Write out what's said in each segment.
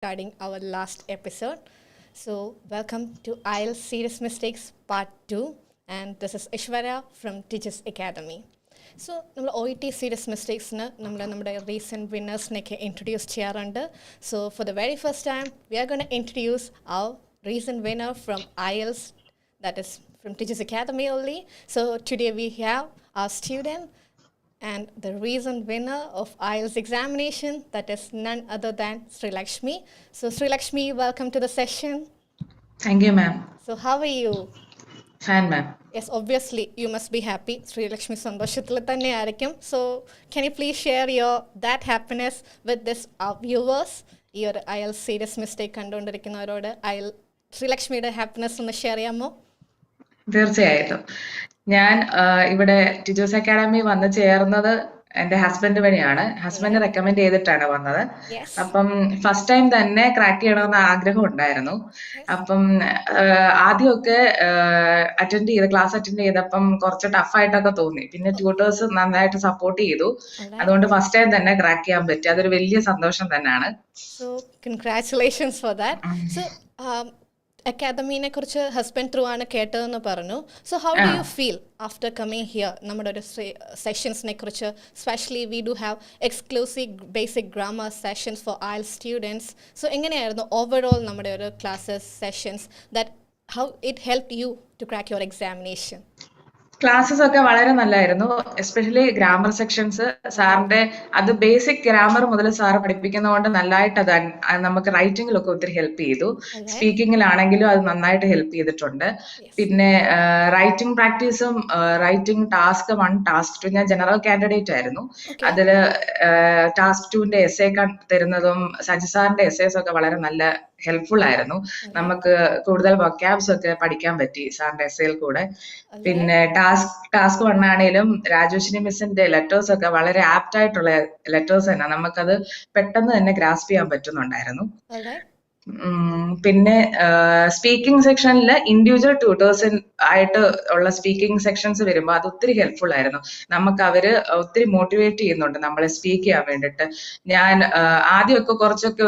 regarding our last episode. So, welcome to IELTS Serious Mistakes Part 2, and this is Ishwarya from Teachers Academy. So, നമ്മൾ OET Serious Mistakes-ന് നമ്മുടെ recent winners-നെയൊക്കെ introduce ചെയ്യാറുണ്ട്. So, for the very first time, we are going to introduce our recent winner from IELTS, that is from Teachers Academy only. So, today we have our student and the recent winner of IELTS Examination, that is none other than Sri Lakshmi. So, Sri Lakshmi, welcome to the session. Thank you, ma'am. So, how are you? Fine, ma'am. Yes, obviously, you must be happy. Sri Lakshmi സന്തോഷത്തിൽ തന്നെയായിരിക്കും. So, can you please share that happiness with this viewers? ഈ ഒരു IELTS Serious Mistake കണ്ടുകൊണ്ടിരിക്കുന്നവരോട് Shri ലക്ഷ്മിയുടെ happiness ഒന്ന് share ചെയ്യാമോ? തീർച്ചയായിട്ടും. ഞാൻ ഇവിടെ ടീച്ചേഴ്സ് അക്കാഡമി വന്ന് ചേർന്നത് എന്റെ ഹസ്ബൻഡ് വഴിയാണ്. ഹസ്ബൻഡ് റെക്കമെൻഡ് ചെയ്തിട്ടാണ് വന്നത്. അപ്പം ഫസ്റ്റ് ടൈം തന്നെ ക്രാക്ക് ചെയ്യണമെന്ന് ആഗ്രഹം ഉണ്ടായിരുന്നു. അപ്പം ആദ്യമൊക്കെ ക്ലാസ് അറ്റൻഡ് ചെയ്തപ്പം കുറച്ച് ടഫായിട്ടൊക്കെ തോന്നി. പിന്നെ ട്യൂട്ടേഴ്സ് നന്നായിട്ട് സപ്പോർട്ട് ചെയ്തു. അതുകൊണ്ട് ഫസ്റ്റ് ടൈം തന്നെ ക്രാക്ക് ചെയ്യാൻ പറ്റി. അതൊരു വലിയ സന്തോഷം തന്നെയാണ്. So congratulations for that. So അക്കാദമിനെ കുറിച്ച് ഹസ്ബൻഡ് ത്രൂ ആണ് കേട്ടതെന്ന് പറഞ്ഞു. So how do you feel after coming here? നമ്മുടെ ഒരു സെഷൻസിനെ കുറിച്ച് specially we do have exclusive basic grammar sessions for IELTS students. So എങ്ങനെയായിരുന്നു ഓവറോൾ നമ്മുടെ ഒരു classes sessions that how it help you to crack your examination? Classes ഒക്കെ വളരെ നല്ലായിരുന്നു. എസ്പെഷ്യലി ഗ്രാമർ സെക്ഷൻസ് സാറിന്റെ അത് ബേസിക് ഗ്രാമർ മുതൽ സാറ് പഠിപ്പിക്കുന്നതുകൊണ്ട് നല്ലതായിട്ട് അത് നമുക്ക് റൈറ്റിംഗിലൊക്കെ ഒത്തിരി ഹെൽപ്പ് ചെയ്തു. സ്പീക്കിങ്ങിലാണെങ്കിലും അത് നന്നായിട്ട് ഹെൽപ്പ് ചെയ്തിട്ടുണ്ട്. പിന്നെ റൈറ്റിംഗ് പ്രാക്ടീസും റൈറ്റിംഗ് ടാസ്ക് 1 ടാസ്ക് 2 ഞാൻ ജനറൽ കാൻഡിഡേറ്റ് ആയിരുന്നു. അതില് ടാസ്ക് 2ന്റെ എസ്സേ തരുന്നതും സജി സാറിന്റെ എസ്സേസ് ഒക്കെ വളരെ നല്ല ഹെൽപ്ഫുൾ ആയിരുന്നു. നമുക്ക് കൂടുതൽ വൊക്കാബ്സ് ഒക്കെ പഠിക്കാൻ പറ്റി സാറിന്റെ എസ്സേയിൽ കൂടെ. പിന്നെ ടാസ്ക് 1 ആണെങ്കിലും രാജേഷിനി മിസ്സിന്റെ ലെറ്റേഴ്സ് ഒക്കെ വളരെ ആപ്റ്റ് ആയിട്ടുള്ള ലെറ്റേഴ്സ് തന്നെ. നമുക്കത് പെട്ടെന്ന് തന്നെ ഗ്രാസ്പ് ചെയ്യാൻ പറ്റുന്നുണ്ടായിരുന്നു. പിന്നെ സ്പീക്കിംഗ് സെക്ഷനിൽ ഇൻഡിവിജ്വൽ ട്യൂട്ടേഴ്സ് ആയിട്ട് ഉള്ള സ്പീക്കിംഗ് സെക്ഷൻസ് വരുമ്പോൾ അത് ഒത്തിരി ഹെൽപ്ഫുൾ ആയിരുന്നു. നമുക്ക് അവര് ഒത്തിരി മോട്ടിവേറ്റ് ചെയ്യുന്നുണ്ട് നമ്മളെ സ്പീക്ക് ചെയ്യാൻ വേണ്ടിട്ട്. ഞാൻ ആദ്യമൊക്കെ കുറച്ചൊക്കെ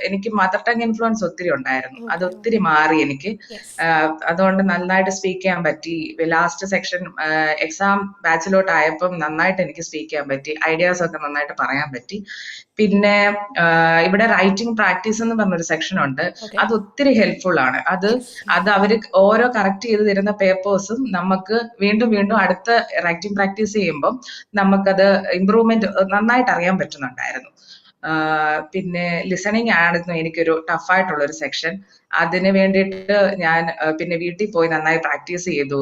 എനിക്ക് മദർ ടങ് ഇൻഫ്ലുവൻസ് ഒത്തിരി ഉണ്ടായിരുന്നു. അത് ഒത്തിരി മാറി എനിക്ക്. അതുകൊണ്ട് നന്നായിട്ട് സ്പീക്ക് ചെയ്യാൻ പറ്റി. ലാസ്റ്റ് സെക്ഷൻ എക്സാം ബാച്ചിലോട്ട് ആയപ്പം നന്നായിട്ട് എനിക്ക് സ്പീക്ക് ചെയ്യാൻ പറ്റി. ഐഡിയാസ് ഒക്കെ നന്നായിട്ട് പറയാൻ പറ്റി. പിന്നെ ഇവിടെ റൈറ്റിംഗ് പ്രാക്ടീസ് എന്ന് പറഞ്ഞൊരു സെക്ഷൻ ഉണ്ട്. അത് ഒത്തിരി ഹെൽപ്ഫുൾ ആണ്. അത് അവര് ഓരോ കറക്റ്റ് ചെയ്ത് തരുന്ന പേപ്പേഴ്സും നമുക്ക് വീണ്ടും വീണ്ടും അടുത്ത റൈറ്റിംഗ് പ്രാക്ടീസ് ചെയ്യുമ്പോൾ നമുക്കത് ഇമ്പ്രൂവ്മെന്റ് നന്നായിട്ട് അറിയാൻ പറ്റുന്നുണ്ടായിരുന്നു. പിന്നെ ലിസണിങ് ആയിരുന്നു എനിക്കൊരു ടഫായിട്ടുള്ളൊരു സെക്ഷൻ. അതിന് വേണ്ടിയിട്ട് ഞാൻ പിന്നെ വീട്ടിൽ പോയി നന്നായി പ്രാക്ടീസ് ചെയ്തു.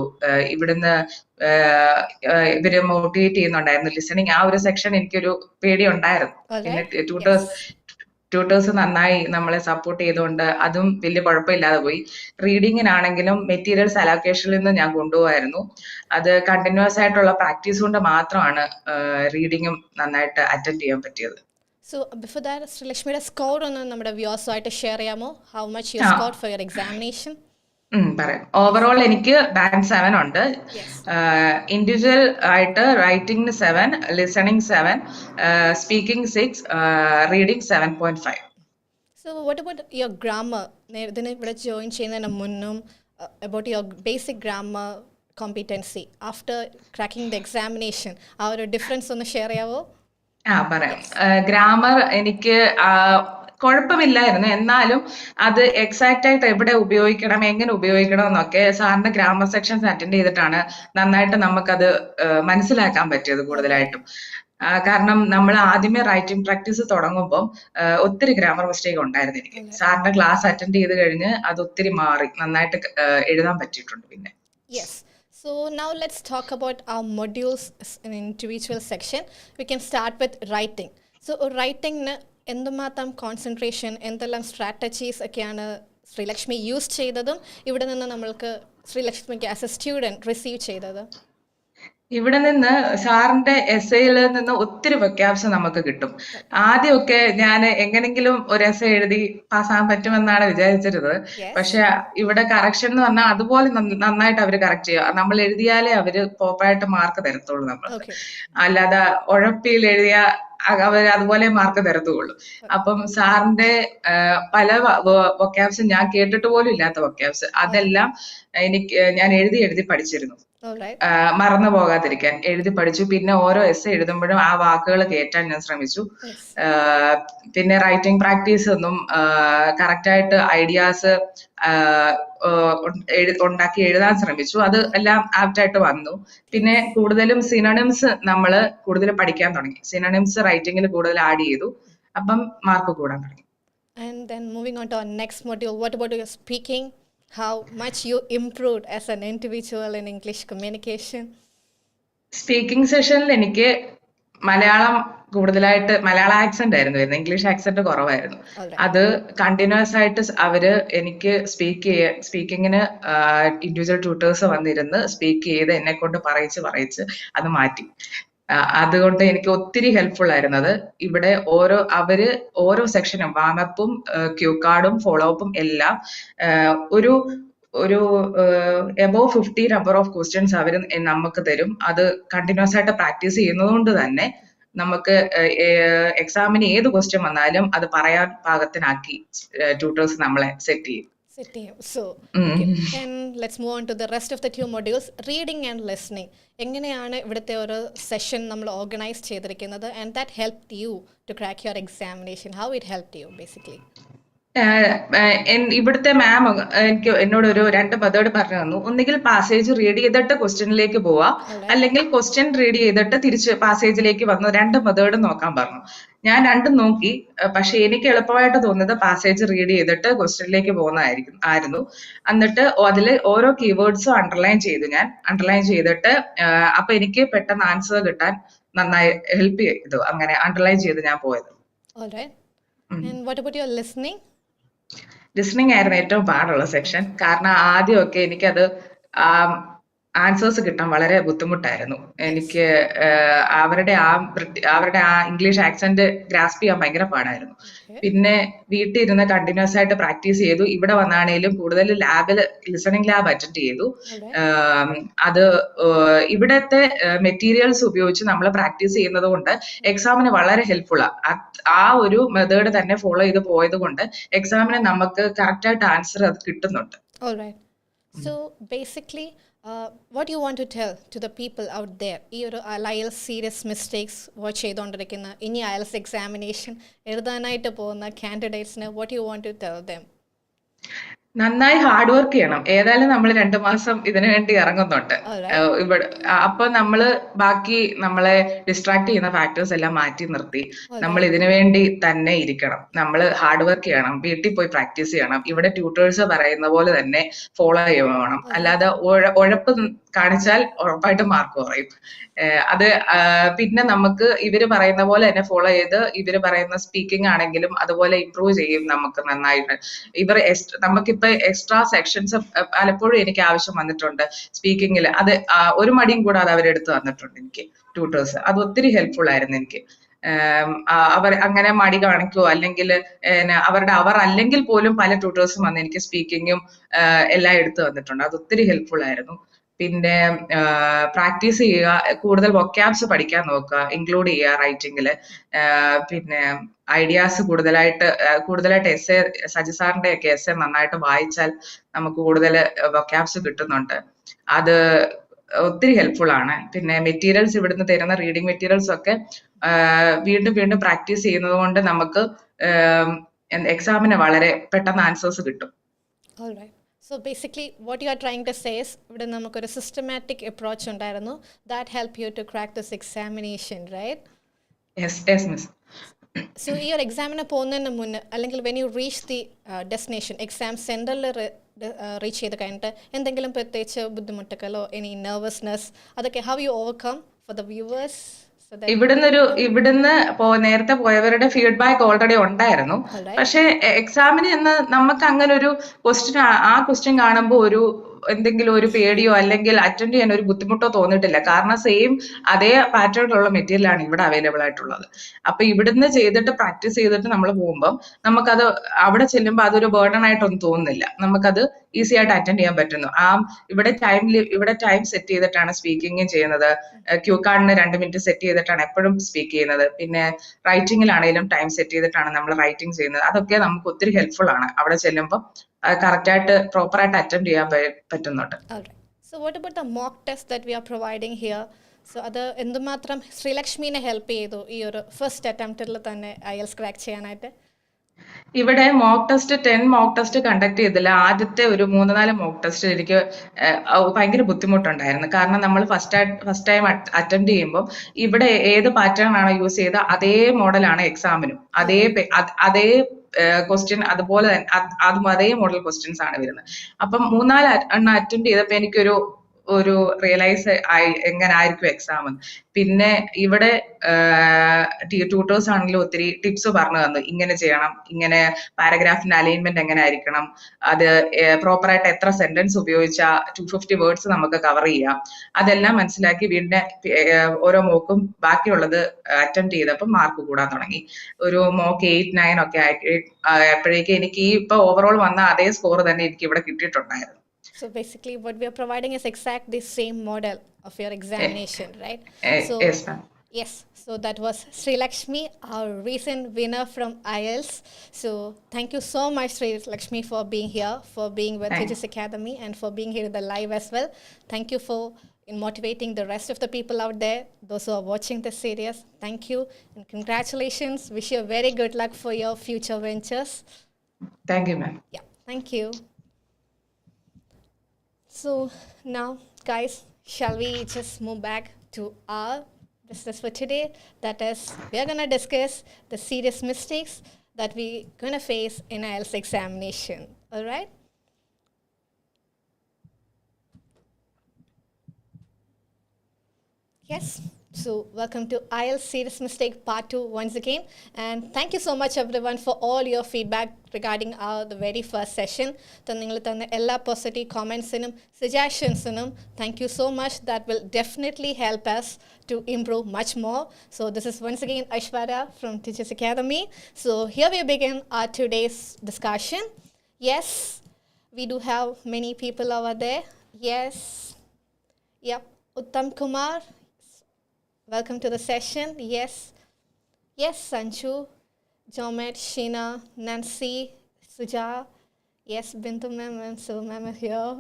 ഇവിടുന്ന് ഇവര് മോട്ടിവേറ്റ് ചെയ്യുന്നുണ്ടായിരുന്നു. ലിസണിങ് ആ ഒരു സെക്ഷൻ എനിക്കൊരു പേടി ഉണ്ടായിരുന്നു. പിന്നെ ട്യൂട്ടേഴ്സ് നന്നായി നമ്മളെ സപ്പോർട്ട് ചെയ്തുകൊണ്ട് അതും വലിയ കുഴപ്പമില്ലാതെ പോയി. റീഡിങ്ങിനാണെങ്കിലും മെറ്റീരിയൽസ് അലോക്കേഷനിൽ നിന്ന് ഞാൻ കൊണ്ടുപോകായിരുന്നു. അത് കണ്ടിന്യൂസ് ആയിട്ടുള്ള പ്രാക്ടീസ് കൊണ്ട് മാത്രമാണ് റീഡിങ്ങും നന്നായിട്ട് അറ്റൻഡ് ചെയ്യാൻ പറ്റിയത്. So before that, Sri Lakshmiയുടെ സ്കോർ ഒന്ന് നമ്മുടെ വ്യൂവേഴ്സുമായിട്ട് ഷെയർ ചെയ്യാമോ? How much you scored for your examination? പറയാം. ഓവറോൾ എനിക്ക് ബാൻഡ് 7 ഉണ്ട്. ഇൻഡിവിജ്വൽ ആയിട്ട് റൈറ്റിംഗിന് 7, listening 7, speaking 6, reading 7.5. So what about your grammar? ഇതിന് ഇവിടെ ജോയിൻ ചെയ്യുന്നതിന് മുന്നും about your basic grammar competency after cracking the examination, ആ ഒരു ഡിഫറൻസ് ഒന്ന് ഷെയർ ചെയ്യാവോ? പറയാം. ഗ്രാമർ എനിക്ക് കുഴപ്പമില്ലായിരുന്നു. എന്നാലും അത് എക്സാക്റ്റ് ആയിട്ട് എവിടെ ഉപയോഗിക്കണം, എങ്ങനെ ഉപയോഗിക്കണം എന്നൊക്കെ സാറിന്റെ ഗ്രാമർ സെക്ഷൻസ് അറ്റൻഡ് ചെയ്തിട്ടാണ് നന്നായിട്ട് നമുക്കത് മനസ്സിലാക്കാൻ പറ്റിയത് കൂടുതലായിട്ടും. കാരണം നമ്മൾ ആദ്യമേ റൈറ്റിംഗ് പ്രാക്ടീസ് തുടങ്ങുമ്പോൾ ഒത്തിരി ഗ്രാമർ മിസ്റ്റേക്ക് ഉണ്ടായിരുന്നു എനിക്ക്. സാറിന്റെ ക്ലാസ് അറ്റൻഡ് ചെയ്ത് കഴിഞ്ഞ് അത് ഒത്തിരി മാറി നന്നായിട്ട് എഴുതാൻ പറ്റിയിട്ടുണ്ട്. പിന്നെ So now let's talk about our modules in individual section. We can start with writing. So writing എന്തുമാത്രം കോൺസെൻട്രേഷൻ, എന്തെല്ലാം സ്ട്രാറ്റജീസ് ഒക്കെയാണ് ശ്രീലക്ഷ്മി യൂസ് ചെയ്തതും ഇവിടെ നിന്ന് നമ്മൾക്ക് ശ്രീലക്ഷ്മിക്ക് ആസ് എ സ്റ്റുഡൻറ് റിസീവ് ചെയ്തത്? ഇവിടെ നിന്ന് സാറിന്റെ എസ്സേയിൽ നിന്ന് ഒത്തിരി വൊക്കാബ്സ് നമുക്ക് കിട്ടും. ആദ്യമൊക്കെ ഞാൻ എങ്ങനെങ്കിലും ഒരു എസ്സേ എഴുതി പാസ്സാകാൻ പറ്റുമെന്നാണ് വിചാരിച്ചിരുന്നത്. പക്ഷെ ഇവിടെ കറക്ഷൻ എന്ന് പറഞ്ഞാൽ അതുപോലെ നന്നായിട്ട് അവര് കറക്റ്റ് ചെയ്യുക. നമ്മൾ എഴുതിയാലേ അവര് പ്രോപ്പറായിട്ട് മാർക്ക് തരത്തുള്ളൂ നമ്മൾക്ക്. അല്ലാതെ ഉഴപ്പിയിൽ എഴുതിയ അവർ അതുപോലെ മാർക്ക് തരത്തുള്ളൂ. അപ്പം സാറിന്റെ പല വൊക്കാബ്സ് ഞാൻ കേട്ടിട്ട് പോലും ഇല്ലാത്ത വൊക്കാബ്സ് അതെല്ലാം ഞാൻ എഴുതി പഠിച്ചിരുന്നു. മറന്നു പോകാതിരിക്കാൻ എഴുതി പഠിച്ചു. പിന്നെ ഓരോ എസ്സേ എഴുതുമ്പോഴും ആ വാക്കുകൾ കേറ്റാൻ ഞാൻ ശ്രമിച്ചു. പിന്നെ റൈറ്റിംഗ് പ്രാക്ടീസ് ഒന്നും കറക്റ്റായിട്ട് ഐഡിയാസ് ഉണ്ടാക്കി എഴുതാൻ ശ്രമിച്ചു. അത് എല്ലാം ആപ്റ്റായിട്ട് വന്നു. പിന്നെ കൂടുതലും സിനോണിംസ് നമ്മൾ കൂടുതൽ പഠിക്കാൻ തുടങ്ങി. സിനോണിംസ് റൈറ്റിംഗിൽ കൂടുതൽ ആഡ് ചെയ്തു. അപ്പം മാർക്ക് കൂടാൻ തുടങ്ങി. And then moving on to our next module, what about your speaking? How much you improved as an individual in English communication? Speaking സെഷനിൽ എനിക്ക് മലയാളം കൂടുതലായിട്ട് മലയാളം ആക്സെന്റ് ആയിരുന്നു വരുന്നത്. ഇംഗ്ലീഷ് ആക്സെന്റ് കുറവായിരുന്നു. അത് കണ്ടിന്യൂസ് ആയിട്ട് അവര് എനിക്ക് സ്പീക്കിങ്ങിന് ഇൻഡിവിജ്വൽ ട്യൂട്ടേഴ്സ് വന്നിരുന്ന് സ്പീക്ക് ചെയ്ത് എന്നെ കൊണ്ട് പറയിച്ച് അത് മാറ്റി. അതുകൊണ്ട് എനിക്ക് ഒത്തിരി ഹെൽപ്ഫുൾ ആയിരുന്നത്. ഇവിടെ ഓരോ സെക്ഷനും വാമപ്പും ക്യൂ കാർഡും ഫോളോ അപ്പും എല്ലാം ഒരു എബോവ് 50 നമ്പർ ഓഫ് ക്വസ്റ്റ്യൻസ് അവർ നമുക്ക് തരും. അത് കണ്ടിന്യൂസ് ആയിട്ട് പ്രാക്ടീസ് ചെയ്യുന്നത് കൊണ്ട് തന്നെ നമുക്ക് എക്സാമിന് ഏത് ക്വസ്റ്റ്യൻ വന്നാലും അത് പറയാൻ പാകത്തിനാക്കി ട്യൂട്ടേഴ്സ് നമ്മളെ സെറ്റ് ചെയ്യും. So, okay. And let's move on to the rest of the 2 modules, reading and listening. എങ്ങനെയാണ് ഇവിടുത്തെ ഒരു സെഷൻ നമ്മൾ ഓർഗനൈസ് ചെയ്തിരിക്കുന്നത്? And that helped you to crack your examination. How it helped you basically? ഇവിടുത്തെ മാം എന്നോട് ഒരു 2 method പറഞ്ഞു തന്നു. ഒന്നുകിൽ പാസേജ് റീഡ് ചെയ്തിട്ട് ക്വസ്റ്റ്യനിലേക്ക് പോവാ, അല്ലെങ്കിൽ ക്വസ്റ്റ്യൻ റീഡ് ചെയ്തിട്ട് തിരിച്ച് പാസേജിലേക്ക് വന്നു. 2 മെത്തേഡ് നോക്കാൻ പറഞ്ഞു. ഞാൻ 2 നോക്കി. പക്ഷെ എനിക്ക് എളുപ്പമായിട്ട് തോന്നുന്നത് പാസേജ് റീഡ് ചെയ്തിട്ട് ക്വസ്റ്റ്യനിലേക്ക് ആയിരുന്നു. എന്നിട്ട് അതിൽ ഓരോ കീവേഡ്സും അണ്ടർലൈൻ ചെയ്തിട്ട് അപ്പൊ എനിക്ക് പെട്ടെന്ന് ആൻസർ കിട്ടാൻ നന്നായി ഹെൽപ്പ് ചെയ്തു. അങ്ങനെ അണ്ടർലൈൻ ചെയ്ത് ഞാൻ പോയത്. And what about your listening? Listening ആയിരുന്നു ഏറ്റവും പാടുള്ള സെക്ഷൻ. കാരണം ആദ്യമൊക്കെ എനിക്കത് ആൻസേഴ്സ് കിട്ടാൻ വളരെ ബുദ്ധിമുട്ടായിരുന്നു. എനിക്ക് അവരുടെ ആ ഇംഗ്ലീഷ് ആക്സെന്റ് ഗ്രാസ്പ് ചെയ്യാൻ ഭയങ്കര പാടായിരുന്നു. പിന്നെ വീട്ടിൽ ഇരുന്ന് കണ്ടിന്യൂസ് ആയിട്ട് പ്രാക്ടീസ് ചെയ്തു. ഇവിടെ വന്നാണേലും കൂടുതൽ ലിസണിങ് ലാബ് അറ്റൻഡ് ചെയ്തു. അത് ഇവിടത്തെ മെറ്റീരിയൽസ് ഉപയോഗിച്ച് നമ്മൾ പ്രാക്ടീസ് ചെയ്യുന്നത് കൊണ്ട് എക്സാമിന് വളരെ ഹെൽപ്ഫുള്ളാ. ആ ഒരു മെത്തേഡ് തന്നെ ഫോളോ ചെയ്ത് പോയത് കൊണ്ട് എക്സാമിന് നമുക്ക് കറക്റ്റ് ആയിട്ട് ആൻസർ അത് കിട്ടുന്നുണ്ട്. So basically, what you want to tell to the people out there, ഈ ഒരു IELTS Serious Mistakes വാച്ച് ചെയ്തുകൊണ്ടിരിക്കുന്ന ഇനി IELTS എക്സാമിനേഷൻ എഴുതാനായിട്ട് പോകുന്ന കാൻഡിഡേറ്റ്സിന് what you want to tell them? നന്നായി ഹാർഡ് വർക്ക് ചെയ്യണം. ഏതായാലും നമ്മൾ 2 മാസം ഇതിനു വേണ്ടി ഇറങ്ങുന്നുണ്ട്. ഇവിടെ അപ്പൊ നമ്മള് ബാക്കി നമ്മളെ ഡിസ്ട്രാക്ട് ചെയ്യുന്ന ഫാക്ടേഴ്സ് എല്ലാം മാറ്റി നിർത്തി നമ്മൾ ഇതിനു വേണ്ടി തന്നെ ഇരിക്കണം. നമ്മൾ ഹാർഡ് വർക്ക് ചെയ്യണം. വീട്ടിൽ പോയി പ്രാക്ടീസ് ചെയ്യണം. ഇവിടെ ട്യൂട്ടേഴ്സ് പറയുന്ന പോലെ തന്നെ ഫോളോ ചെയ്യണം. അല്ലാതെ ഉഴപ്പ് കാണിച്ചാൽ ഉറപ്പായിട്ടും മാർക്ക് കുറയും. അത് പിന്നെ നമുക്ക് ഇവര് പറയുന്ന പോലെ തന്നെ ഫോളോ ചെയ്ത് ഇവര് പറയുന്ന സ്പീക്കിംഗ് ആണെങ്കിലും അതുപോലെ ഇംപ്രൂവ് ചെയ്യും നമുക്ക് നന്നായിട്ട്. നമുക്കിപ്പോ എക്സ്ട്രാ സെക്ഷൻസ് പലപ്പോഴും എനിക്ക് ആവശ്യം വന്നിട്ടുണ്ട് സ്പീക്കിങ്ങിൽ. അത് ഒരു മടിയും കൂടാതെ അവരെടുത്ത് തന്നിട്ടുണ്ട് എനിക്ക് ട്യൂട്ടേഴ്സ്. അത് ഒത്തിരി ഹെൽപ്ഫുൾ ആയിരുന്നു എനിക്ക്. അവർ അങ്ങനെ മടി കാണിക്കുവോ അല്ലെങ്കിൽ അവർ അല്ലെങ്കിൽ പോലും പല ട്യൂട്ടേഴ്സും വന്ന് എനിക്ക് സ്പീക്കിങ്ങും എല്ലാം എടുത്തു തന്നിട്ടുണ്ട്. അത് ഒത്തിരി ഹെൽപ്ഫുൾ ആയിരുന്നു. പിന്നെ പ്രാക്ടീസ് ചെയ്യുക, കൂടുതൽ വൊക്കാബ്സ് പഠിക്കാൻ നോക്കുക, ഇൻക്ലൂഡ് ചെയ്യുക റൈറ്റിംഗില്. പിന്നെ ഐഡിയാസ് കൂടുതലായിട്ട് എസ്സേ, സജി സാറിന്റെ ഒക്കെ എസ്സേ നന്നായിട്ട് വായിച്ചാൽ നമുക്ക് കൂടുതൽ വൊക്കാബ്സ് കിട്ടുന്നുണ്ട്. അത് ഒത്തിരി ഹെൽപ്ഫുൾ ആണ്. പിന്നെ മെറ്റീരിയൽസ് ഇവിടുന്ന് തരുന്ന റീഡിംഗ് മെറ്റീരിയൽസ് ഒക്കെ വീണ്ടും പ്രാക്ടീസ് ചെയ്യുന്നത് കൊണ്ട് നമുക്ക് എക്സാമിന് വളരെ പെട്ടെന്ന് ആൻസേഴ്സ് കിട്ടും. So basically what you are trying to say is ഇവിടെ നമുക്കൊരു സിസ്റ്റമാറ്റിക് അപ്രോച്ച് ഉണ്ടായിരുന്നു. That help you to crack this examination, right? Yes miss. So ഈ ഒരു എക്സാമിന് പോകുന്നതിന് മുന്നേ അല്ലെങ്കിൽ when you reach the destination, exam centerൽ റീച്ച് ചെയ്ത് കഴിഞ്ഞിട്ട് എന്തെങ്കിലും പ്രത്യേകിച്ച് ബുദ്ധിമുട്ടുകളോ any nervousness അതൊക്കെ how you overcome for the viewers? ഇവിടുന്ന് നേരത്തെ പോയവരുടെ ഫീഡ്ബാക്ക് ഓൾറെഡി ഉണ്ടായിരുന്നു. പക്ഷെ എക്സാമിന് നമുക്ക് അങ്ങനെ ഒരു ക്വസ്റ്റ്യൻ കാണുമ്പോൾ എന്തെങ്കിലും ഒരു പേടിയോ അല്ലെങ്കിൽ അറ്റൻഡ് ചെയ്യാൻ ഒരു ബുദ്ധിമുട്ടോ തോന്നിയിട്ടില്ല. കാരണം സെയിം അതേ പാറ്റേണിലുള്ള മെറ്റീരിയലാണ് ഇവിടെ അവൈലബിൾ ആയിട്ടുള്ളത്. അപ്പൊ ഇവിടുന്ന് ചെയ്തിട്ട് പ്രാക്ടീസ് ചെയ്തിട്ട് നമ്മൾ പോകുമ്പോൾ നമുക്കത് അവിടെ ചെല്ലുമ്പോൾ അതൊരു ബേർഡൺ ആയിട്ടൊന്നും തോന്നുന്നില്ല. നമുക്കത് ഈസി ആയിട്ട് അറ്റൻഡ് ചെയ്യാൻ പറ്റുന്നു. ഇവിടെ ടൈം സെറ്റ് ചെയ്തിട്ടാണ് സ്പീക്കിംഗ് ചെയ്യുന്നത്. ക്യൂ കാർഡിന് 2 മിനിറ്റ് സെറ്റ് ചെയ്തിട്ടാണ് എപ്പോഴും സ്പീക്ക് ചെയ്യുന്നത്. പിന്നെ റൈറ്റിംഗിലാണെങ്കിലും ടൈം സെറ്റ് ചെയ്തിട്ടാണ് നമ്മൾ റൈറ്റിംഗ് ചെയ്യുന്നത്. അതൊക്കെ നമുക്ക് ഒത്തിരി ഹെൽപ്ഫുൾ ആണ്. അവിടെ ചെല്ലുമ്പോൾ കറക്റ്റ് ആയിട്ട് പ്രോപ്പർ ആയിട്ട് അറ്റൻഡ് ചെയ്യാൻ പറ്റുന്നുണ്ട്. Alright. So what about the mock test that we are providing here? So അത് എന്തുമാത്രം ശ്രീലക്ഷ്മിനെ ഹെൽപ്പ് ചെയ്തു ഈ ഒരു ഫസ്റ്റ് അറ്റംപ്റ്റിൽ തന്നെ IELTS ക്രാക്ക് ചെയ്യാനായിട്ട്? ഇവിടെ mock test 10 mock test conduct ചെയ്തില്ല. ആദ്യത്തെ ഒരു 3-4 മോക്ക് ടെസ്റ്റ് എനിക്ക് ഭയങ്കര ബുദ്ധിമുട്ടുണ്ടായിരുന്നു. കാരണം നമ്മൾ ഫസ്റ്റ് ടൈം അറ്റൻഡ് ചെയ്യുമ്പോൾ ഇവിടെ ഏത് പാറ്റേൺ ആണ് യൂസ് ചെയ്ത അതേ മോഡലാണ് എക്സാമിനും, അതേ ക്വസ്റ്റ്യൻ അതുപോലെ തന്നെ അതേ മോഡൽ ക്വസ്റ്റ്യൻസ് ആണ് വരുന്നത്. അപ്പം 3-4 എണ്ണം അറ്റൻഡ് ചെയ്തപ്പോൾ എനിക്കൊരു റിയലൈസ് ആയി എങ്ങനായിരിക്കും എക്സാം. പിന്നെ ഇവിടെ ട്യൂട്ടേഴ്സ് ആണെങ്കിലും ഒത്തിരി ടിപ്സ് പറഞ്ഞു തന്നു. ഇങ്ങനെ ചെയ്യണം, ഇങ്ങനെ പാരഗ്രാഫിന്റെ അലൈൻമെന്റ് എങ്ങനെ ആയിരിക്കണം, അത് പ്രോപ്പർ ആയിട്ട് എത്ര സെന്റൻസ് ഉപയോഗിച്ചാൽ 250 വേർഡ്സ് നമുക്ക് കവർ ചെയ്യാം, അതെല്ലാം മനസ്സിലാക്കി വീണ്ടും ഓരോ മോക്കും ബാക്കിയുള്ളത് അറ്റൻഡ് ചെയ്തപ്പോൾ മാർക്ക് കൂടാൻ തുടങ്ങി. ഒരു മോക്ക് 8-9 ഒക്കെ ആയപ്പോഴേക്കും എനിക്ക് ഇപ്പൊ ഓവറോൾ വന്ന അതേ സ്കോർ തന്നെ എനിക്ക് ഇവിടെ കിട്ടിയിട്ടുണ്ടായിരുന്നു. So basically what we are providing is exact the same model of your examination, right? So Yes, ma'am. yes, so that was Sri Lakshmi, our recent winner from IELTS. So thank you so much, Sri Lakshmi, for being here, for being with Thanks. Teachers Academy, and for being here in the live as well. Thank you for motivating the rest of the people out there, those who are watching this series. Thank you and congratulations. Wish you very good luck for your future ventures. Thank you, ma'am. Yeah, thank you. So now, guys, shall we just move back to our business for today? That is, we are going to discuss the serious mistakes that we're going to face in IELTS examination. All right? Yes. So welcome to IELTS Serious Mistake Part 2 once again. And thank you so much everyone for all your feedback regarding the very first session. നിങ്ങൾ തന്ന എല്ലാ positive കോമെൻറ്റ്സിനും സജഷൻസിനും thank you so much. That will definitely help us to improve much more. So this is once again Aishwarya from Teachers Academy. So here we begin our today's discussion. Yes, we do have many people over there. Yes. Yep. Uttam Kumar. Welcome to the session. Yes. Yes, Sanchu, Jomet, Sheena, Nancy, Suja. Yes, Bintu ma'am and Su ma'am are here.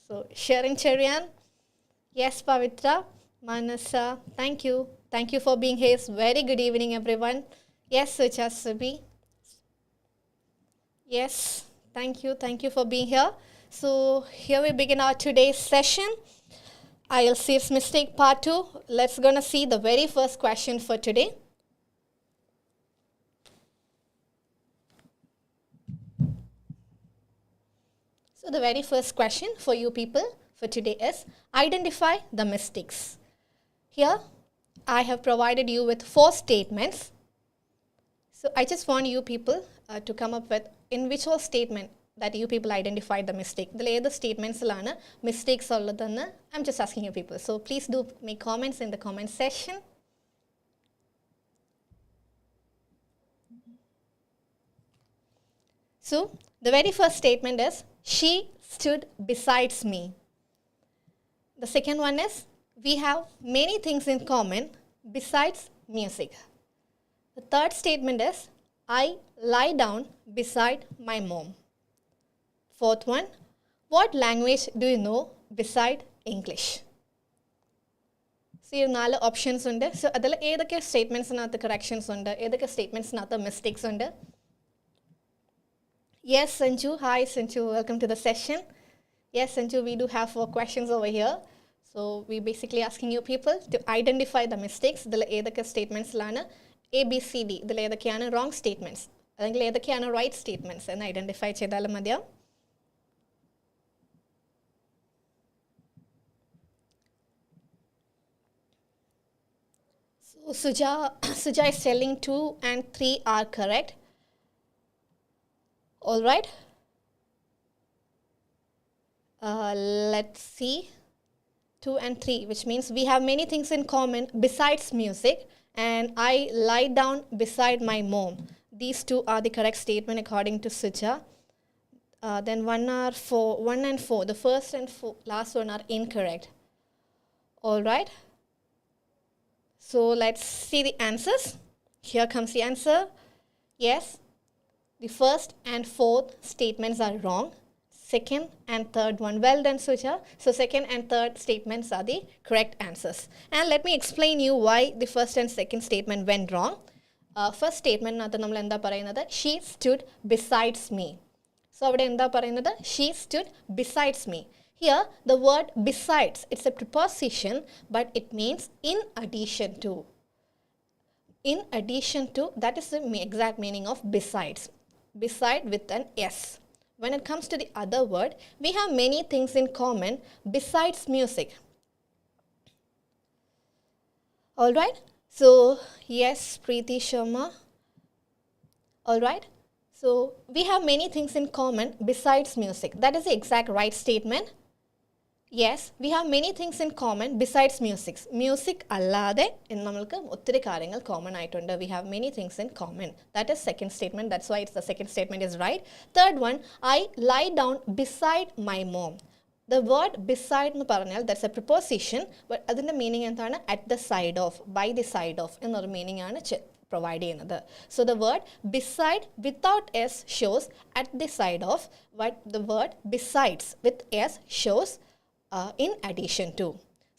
So, Sharon Cherian. Yes, Pavitra, Manasa. Thank you. Thank you for being here. Very good evening, everyone. Yes, Sucha Subi. Yes, thank you. Thank you for being here. So, here we begin our today's session. IELTS Serious Mistake Part 2. Let's gonna see the very first question for today. So the very first question for you people for today is identify the mistakes. Here I have provided you with 4 statements. So I just want you people to come up with in which all statement that you people identified the mistake. The other statements lana mistakes ulladana. I'm just asking you people. So please do make comments in the comment section. So the very first statement is she stood besides me. The second one is we have many things in common besides music. The third statement is I lie down beside my mom. Fourth one, what language do you know beside English? So, here 4 options undu. So, adala edakke statements nathu corrections undu, edakke statements nathu mistakes undu. Yes, Sanju. Hi, Sanju. Welcome to the session. Yes, Sanju, we do have 4 questions over here. So, we basically asking you people to identify the mistakes. Adala edakke statements lana A, B, C, D. Adala edakkeyana wrong statements. Adengil edakkeyana right statements ennu identify cheyidal madhyam. So Suja is telling 2 and 3 are correct. All right. Let's see. 2 and 3, which means we have many things in common besides music, and I lie down beside my mom. These two are the correct statement according to Suja. Then 1 and 4, the first and last one are incorrect. All right. So let's see the answers. Here comes the answer. Yes, the first and fourth statements are wrong. Second and third one. Well done, Suja. So second and third statements are the correct answers. And let me explain you why the first and second statement went wrong. First statement, she stood besides me. So she stood besides me. Here, the word besides, it's a preposition, but it means in addition to. In addition to, that is the exact meaning of besides. Beside with an S. When it comes to the other word, we have many things in common besides music. Alright, so yes, Preeti Sharma. Alright, so we have many things in common besides music. That is the exact right statement. Yes, we have many things in common besides music. Music allade nammalku ottiri karyangal common aayittunde. We have many things in common. That is second statement. That's why it's the second statement is right. Third one, I lie down beside my mom. The word beside nu parnal, that's a preposition, but adinte meaning enthana at the side of, by the side of ennoru meaning aanu provide cheyyunnathu. So the word beside without s shows at the side of, but the word besides with s shows in addition to.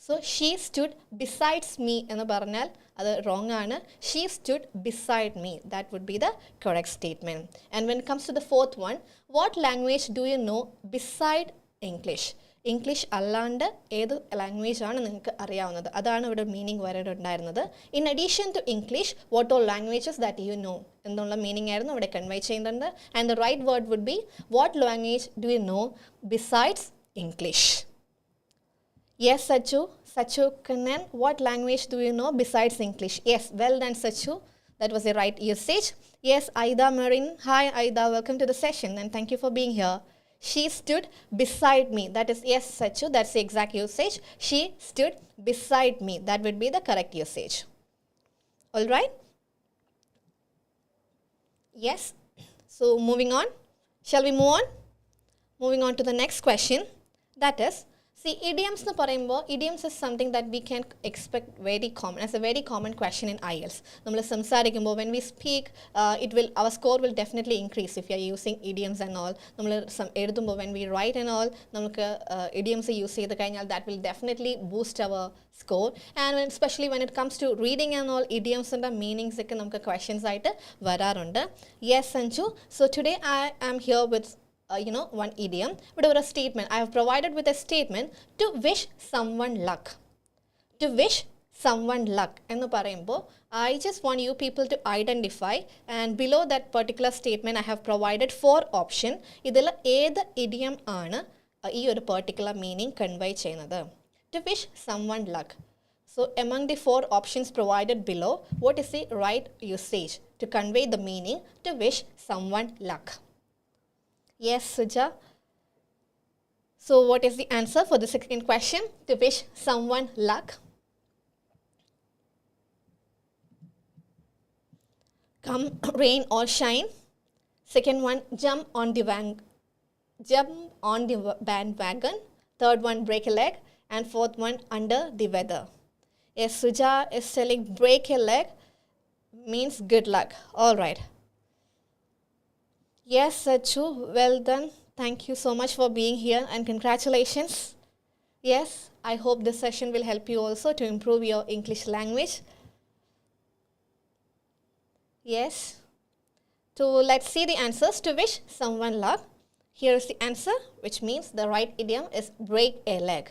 So she stood besides me ennu parnal adu wrong aanu. She stood beside me. That would be the correct statement. And when it comes to the fourth one, what language do you know beside English? English allande ഏത് language ആണ് നിങ്ങൾക്ക് അറിയാവുന്നത്? അതാണ് ഇവിടെ meaning വരേണ്ടതായിരുന്നത്. In addition to English what all languages that you know എന്നുള്ള meaning ആയിരുന്നു ഇവിടെ കൺവേ ചെയ്യുന്നുണ്ട്. And the right word would be what language do you know besides English? Yes, Sachu. Sachu Kannan, what language do you know besides English? Yes, well done, Sachu. That was the right usage. Yes, Aida Marin. Hi, Aida. Welcome to the session and thank you for being here. She stood beside me. That is, yes, Sachu. That's the exact usage. She stood beside me. That would be the correct usage. All right? Yes. So, moving on. Shall we move on? Moving on to the next question. That is, see, idioms nu parayumbo, idioms is something that we can expect very common, as a very common question in IELTS. Nammal samsarikkumbo, when we speak, our score will definitely increase if you are using idioms and all. Nammal eduthumbol, when we write and all, namukku idioms use cheyidu kayinal, that will definitely boost our score. And especially when it comes to reading and all, idioms and the meanings okke namukku questions aayittu vararundu. Yes, Sanju. So today I am here with one idiom, but over a statement. I have provided with a statement to wish someone luck. To wish someone luck. And I just want you people to identify, and below that particular statement I have provided 4 options. Idella eda idiom aanu ee oru particular meaning convey cheynathu. To wish someone luck. So among the 4 options provided below, what is the right usage to convey the meaning to wish someone luck? Yes, Suja. So what is the answer for the second question? To wish someone luck. Come rain or shine. Second one, jump on the bandwagon. Third one, break a leg. And fourth one, under the weather. Yes, Suja is telling break a leg means good luck. All right. Yes, Sachu, well done. Thank you so much for being here and congratulations. Yes, I hope this session will help you also to improve your English language. Yes. So let's see the answers to wish someone luck. Here is the answer, which means the right idiom is break a leg.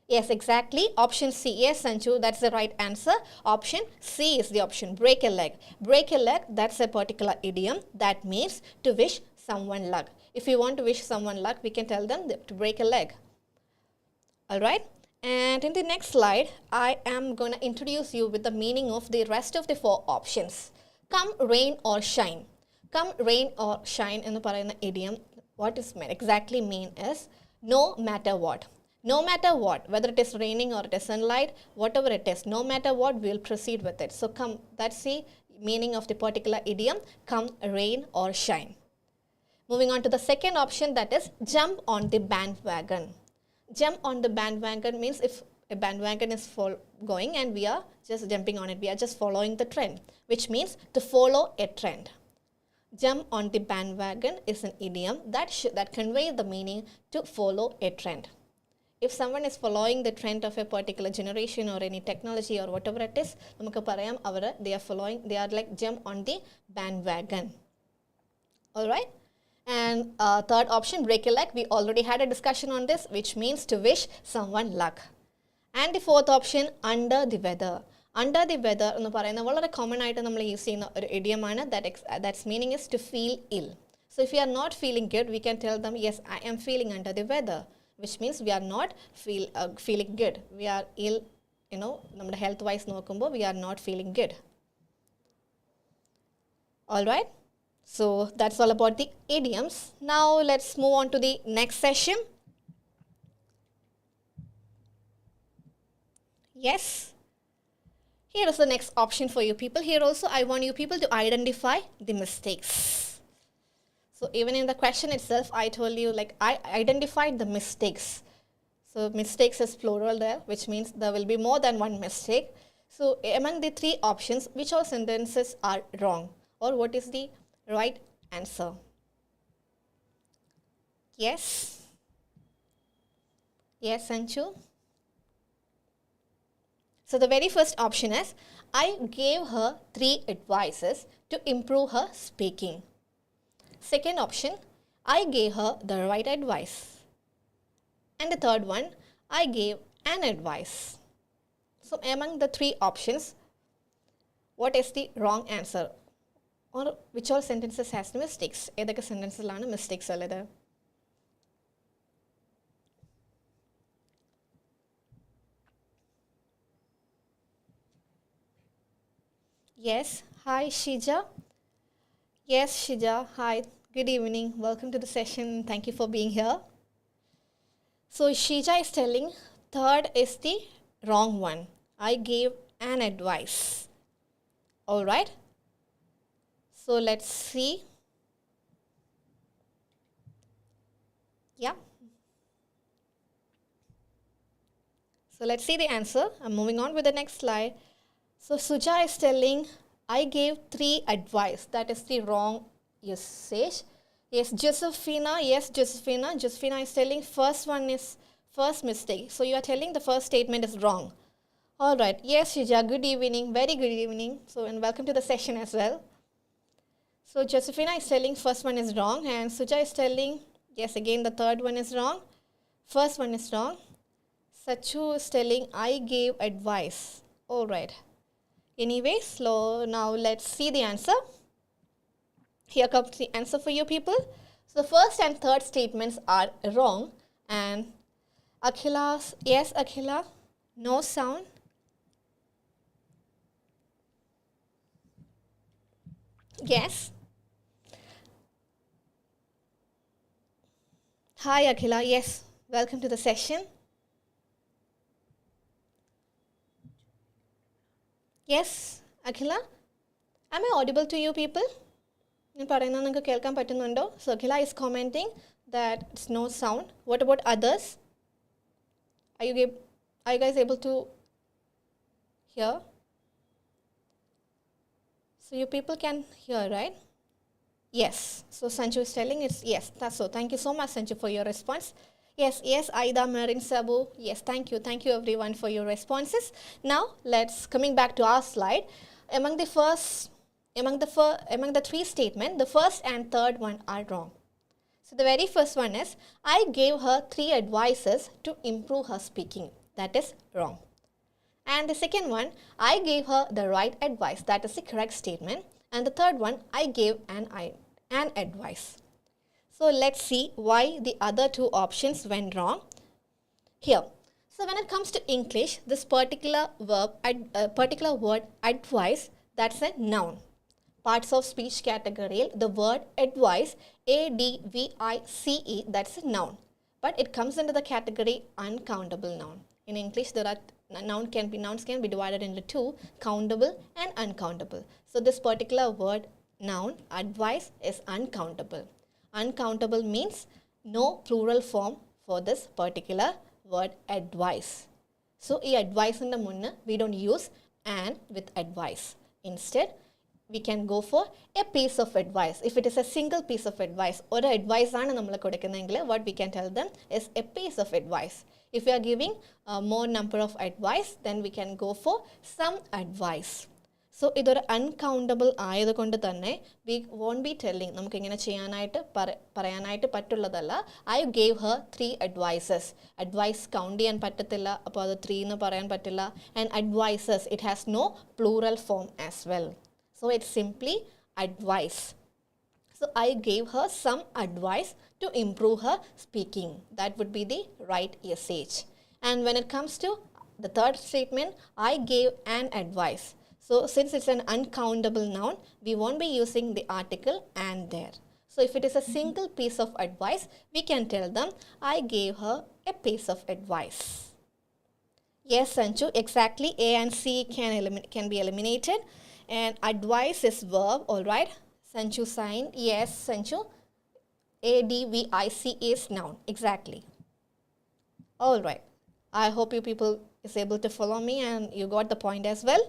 Yes, exactly. Option C. Yes, Sanju, that's the right answer. Option C is the option. Break a leg. Break a leg, that's a particular idiom. That means to wish someone luck. If you want to wish someone luck, we can tell them to break a leg. Alright? And in the next slide, I am going to introduce you with the meaning of the rest of the 4 options. Come rain or shine. Come rain or shine in the parayana idiom, what is exactly mean is, no matter what. No matter what, whether it is raining or it is sunlight, whatever it is, no matter what, we will proceed with it. So come, that's the meaning of the particular idiom, come rain or shine. Moving on to the second option, that is jump on the bandwagon. Jump on the bandwagon means if a bandwagon is going and we are just jumping on it, we are just following the trend, which means to follow a trend. Jump on the bandwagon is an idiom that conveys the meaning to follow a trend. If someone is following the trend of a particular generation or any technology or whatever it is, they are like jump on the bandwagon. Alright? And third option, break a leg. We already had a discussion on this, which means to wish someone luck. And the fourth option, under the weather. Under the weather, very common item we use in idiom that's meaning is to feel ill. So if we are not feeling good, we can tell them, yes, I am feeling under the weather, which means we are not feeling good. We are ill, health wise we are not feeling good. Alright, so that's all about the idioms. Now let's move on to the next session. Yes. Here is the next option for you people. Here also I want you people to identify the mistakes. So even in the question itself, I told you like I identified the mistakes. So mistakes is plural there, which means there will be more than one mistake. So among the three options, which all sentences are wrong? Or what is the right answer? Yes? Yes, Sanchu? So the very first option is, I gave her 3 advices to improve her speaking. Second option, I gave her the right advice. And the third one, I gave an advice. So among the 3 options, what is the wrong answer? Or which all sentences has mistakes? Edaka sentences lana mistakes allada? Yes, hi Shija. Yes, Shija, hi, good evening. Welcome to the session. Thank you for being here. So Shija is telling third is the wrong one. I gave an advice. Alright. So let's see. Yeah. So let's see the answer. I'm moving on with the next slide. So Suja is telling, I gave 3 advice. That is the wrong usage. Yes, Josephina. Yes, Josephina. Josephina is telling first one is first mistake. So you are telling the first statement is wrong. Alright. Yes, Shija. Good evening. Very good evening. So and welcome to the session as well. So Josephina is telling first one is wrong. And Suja is telling, yes, again the third one is wrong. First one is wrong. Sachu is telling, I gave advice. Alright. Anyway, so now let's see the answer. Here comes the answer for you people. So the first and third statements are wrong. And Akhila's, yes, Akhila, no sound. Yes. Hi Akhila, yes, welcome to the session. Yes, Akhila, am I audible to you people? So Akhila is commenting that it's no sound. What about others? Are you guys able to hear? So you people can hear, right? Yes. So Sanju is telling it's yes. That's so. Thank you so much, Sanju, for your response. Yes, yes, Aida, Marin, Sabu. Yes, thank you. Thank you everyone for your responses. Now, coming back to our slide. Among the 3 statements, the first and third one are wrong. So the very first one is, I gave her 3 advices to improve her speaking. That is wrong. And the second one, I gave her the right advice. That is the correct statement. And the third one, I gave an advice. So let's see why the other 2 options went wrong. Here. So when it comes to English, this particular word advice, that's a noun. Parts of speech category, the word advice, A-D-V-I-C-E, that's a noun. but it comes into the category uncountable noun. In English, there are nouns can be divided into two, countable and uncountable. So this particular word noun, advice, is uncountable. Uncountable means no plural form for this particular word advice. So ഈ adviceന്റെ മുന്നേ we don't use and with advice. Instead, we can go for a piece of advice. If it is a single piece of advice, ഒരു advice ആണ് നമ്മൾ കൊടുക്കുന്നതെങ്കിൽ what we can tell them is a piece of advice. If we are giving more number of advice, then we can go for some advice. So ഇതൊരു uncountable ആയതുകൊണ്ട് തന്നെ we won't be telling നമുക്ക് ഇങ്ങനെ ചെയ്യാനായിട്ട് പറയാനായിട്ട് പറ്റുള്ളതല്ല. I gave her 3 advices. Advice count ചെയ്യാൻ പറ്റത്തില്ല, അപ്പോൾ അത് 3 എന്ന് പറയാൻ പറ്റില്ല. And advices, it has no plural form as well. So it's simply advice. So I gave her some advice to improve her speaking. That would be the right usage. And when it comes to the third statement, I gave an advice. So since it's an uncountable noun, we won't be using the article and there. So if it is a single piece of advice, we can tell them, I gave her a piece of advice. Yes, Sanchu, exactly. A and C can be eliminated. And advice is verb, all right. Sanchu sign, yes, Sanchu. ADVIC is noun, exactly. All right. I hope you people is able to follow me and you got the point as well.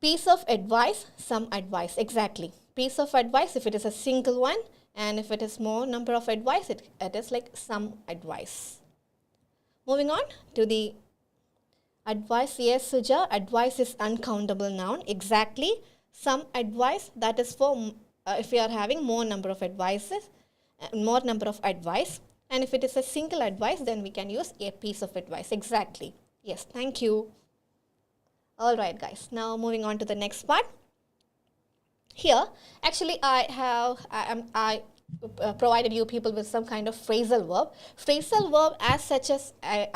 Piece of advice, some advice, exactly. Piece of advice if it is a single one, and if it is more number of advice, it is like some advice. Moving on to the advice. Yes, Suja, advice is uncountable noun, exactly. Some advice, that is for if we are having more number of advices, more number of advice, and if it is a single advice, then we can use a piece of advice, exactly. Yes, thank you. All right, guys, now moving on to the next part. Here, actually, I provided you people with some kind of phrasal verb. Phrasal verb as such as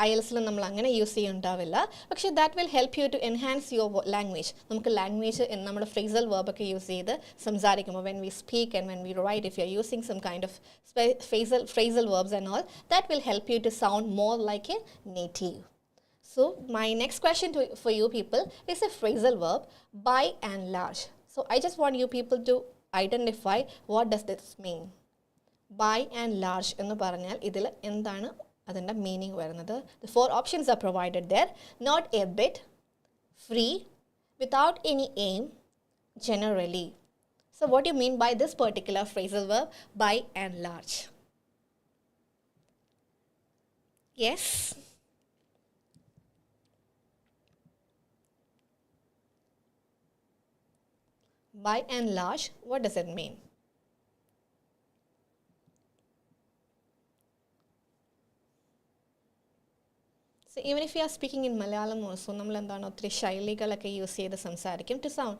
IELTS ൽ നമ്മൾ അങ്ങനെ use ചെയ്യുന്നുണ്ടാവില്ല. പക്ഷേ that will help you to enhance your language. നമുക്ക് language നമ്മുടെ phrasal verb ഒക്കെ use ചെയ്ത് സംസാരിക്കുമ്പോൾ when we speak and when we write, if you are using some kind of phrasal verbs and all, that will help you to sound more like a native. So my next question for you people is a phrasal verb, by and large. So I just want you people to identify what does this mean. By and large എന്ന് പറഞ്ഞാൽ ഇതിൽ എന്താണ് അതിൻ്റെ meaning വരുന്നത്. The 4 options are provided there. Not a bit, free, without any aim, generally. So what do you mean by this particular phrasal verb, by and large? Yes? By and large, what does it mean? So even if you are speaking in Malayalam also, നമ്മൾ എന്താണ് ഒത്തിരി ശൈലികളൊക്കെ use ചെയ്ത് സംസാരിക്കും to sound,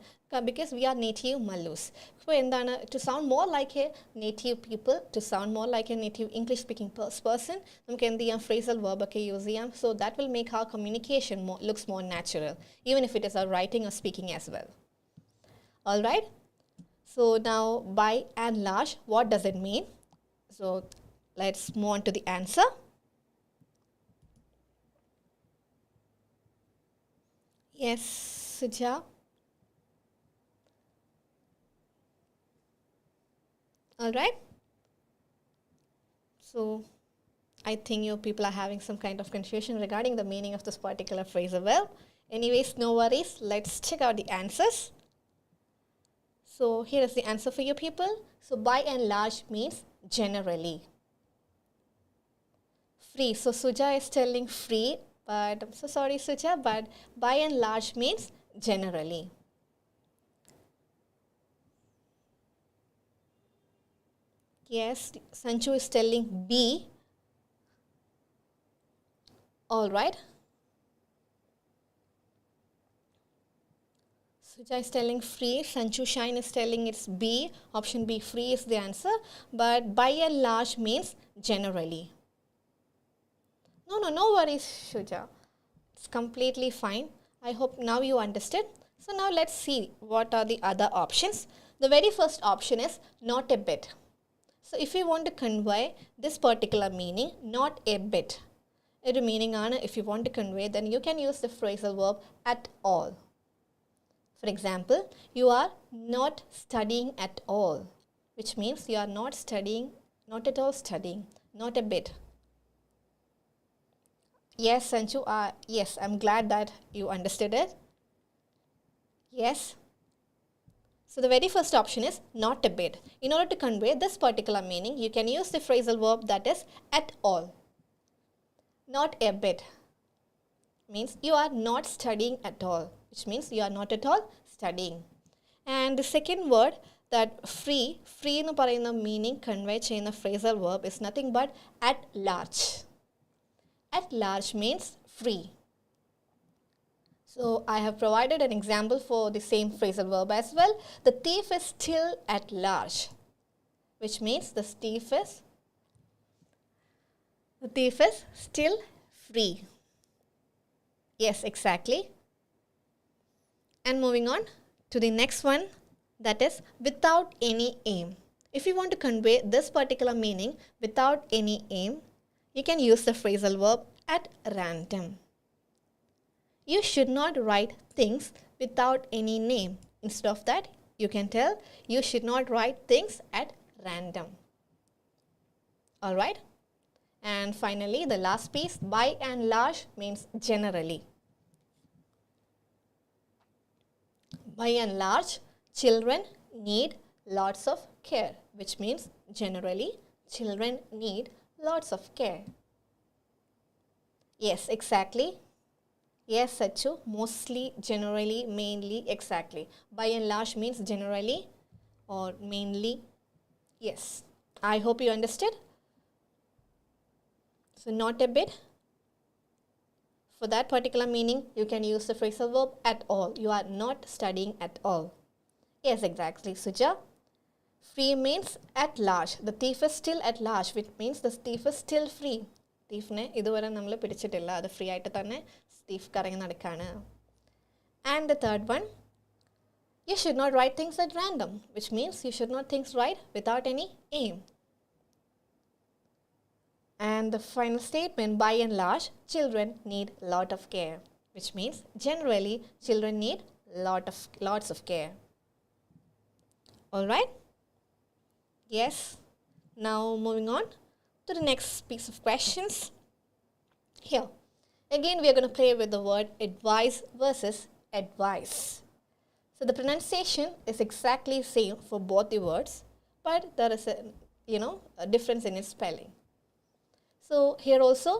because we are native Malus. അപ്പോൾ എന്താണ് to sound more like a native people, to sound more like a native English speaking person, നമുക്ക് എന്ത് ചെയ്യാം phrasal verb ഒക്കെ യൂസ് ചെയ്യാം. So that will make our communication looks more natural, even if it is our writing or speaking as well. All right. So now, by and large, what does it mean? So let's move on to the answer. Yes, Suja. All right. So I think you people are having some kind of confusion regarding the meaning of this particular phrasal verb. Anyways, no worries. Let's check out the answers. So here is the answer for you people. So by and large means generally. Free. So Suja is telling free, but I'm so sorry Suja, but by and large means generally. Yes, Sanchu is telling B. All right. Suja is telling free. Sanchu Shine is telling it's B. Option B, free, is the answer. But by and large means generally. No worries, Suja. It's completely fine. I hope now you understood. So now let's see what are the other options. The very first option is not a bit. So So if you want to convey this particular meaning, not a bit, ഒരു meaning ആണ്. If you want to convey, then you can use the phrasal verb at all. For example, you are not studying at all, which means you are not studying, not at all studying, not a bit. Yes, Sanchu, yes, I'm glad that you understood it. Yes. So the very first option is not a bit. In order to convey this particular meaning, you can use the phrasal verb that is at all. Not a bit means you are not studying at all, which means you are not at all studying. And the second word, that free എന്ന് പറയുന്ന meaning convey ചെയ്യുന്ന phrasal verb is nothing but at large. At large means free. So I have provided an example for the same phrasal verb as well. The thief is still at large, which means the thief is still free. Yes, exactly. And moving on to the next one, that is without any aim. If you want to convey this particular meaning without any aim, you can use the phrasal verb at random. You should not write things without any name. Instead of that, you can tell you should not write things at random. Alright? And finally, the last piece, by and large means generally. By and large, children need lots of care, which means generally, children need lots of care. Yes, exactly. Yes, Sachu, mostly, generally, mainly, exactly. By and large means generally or mainly. Yes, I hope you understood. So not a bit. For that particular meaning, you can use the phrasal verb at all. You are not studying at all. Yes, exactly, Suja. Free means at large. The thief is still at large, which means the thief is still free. Thiefne ഇതുവരെ നമ്മൾ പിടിച്ചിട്ടില്ല, അത് free ആയിട്ട് തന്നെ thief കറങ്ങി നടക്കാണ്. And the third one, you should not write things at random, which means you should not things write without any aim. And the final statement, by and large, children need lot of care, which means generally children need lots of care. All right? Yes. Now moving on to the next piece of questions. Here, again we are going to play with the word advice versus advice. So the pronunciation is exactly same for both the words, but there is a difference in its spelling. So here also,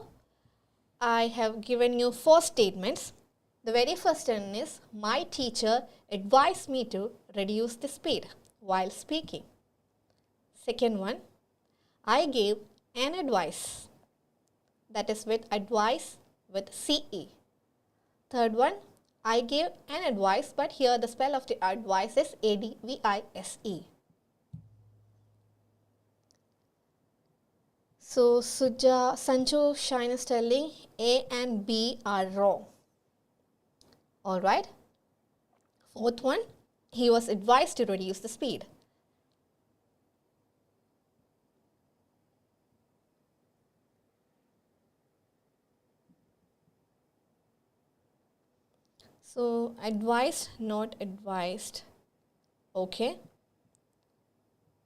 I have given you 4 statements. The very first one is, my teacher advised me to reduce the speed while speaking. Second one, I gave an advice. That is with advice with CE. Third one, I gave an advice, but here the spell of the advice is ADVISE. So Sanju Shine is telling A and B are wrong. Alright. Fourth one, he was advised to reduce the speed. So advised, not advised. Okay.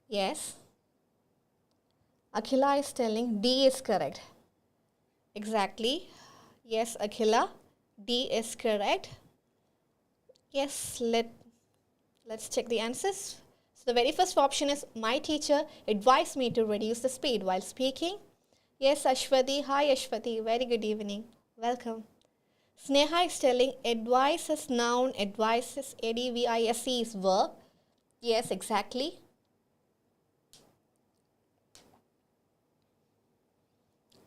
Yes. Akhila is telling D is correct. Exactly. Yes, Akhila, D is correct. Yes, let's check the answers. So the very first option is, my teacher advised me to reduce the speed while speaking. Yes, Ashwati. Hi, Ashwati. Very good evening. Welcome. Sneha is telling advice is noun, advice is ADVISE is verb. Yes, exactly.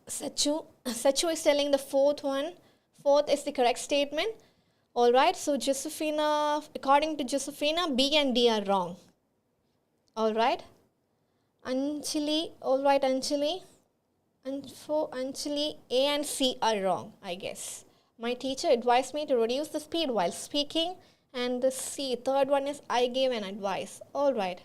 Sachu is telling the fourth one. Fourth is the correct statement. Alright, so Josephina, according to Josephina, B and D are wrong. Alright. Anjali, alright, Anjali. And for Anjali, A and C are wrong, I guess. My teacher advised me to reduce the speed while speaking. And the C, third one is, I gave an advice. Alright.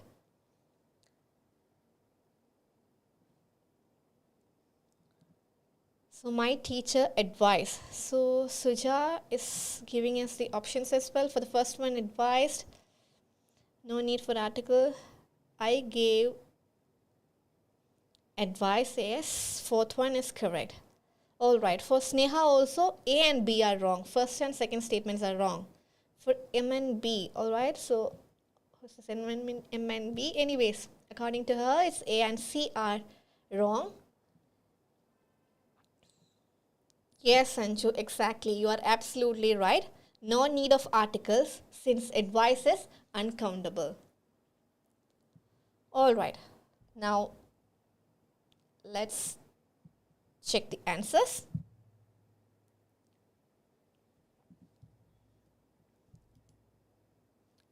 So my teacher advised. So Suja is giving us the options as well. For the first one, advised. No need for article. I gave advice. Yes. Fourth one is correct. Alright. For Sneha also, A and B are wrong. First and second statements are wrong. For M and B. Alright. So what's this? M and B. Anyways, according to her, it's A and C are wrong. Yes, Sanju, exactly. You are absolutely right. No need of articles since advice is uncountable. Alright, now let's check the answers.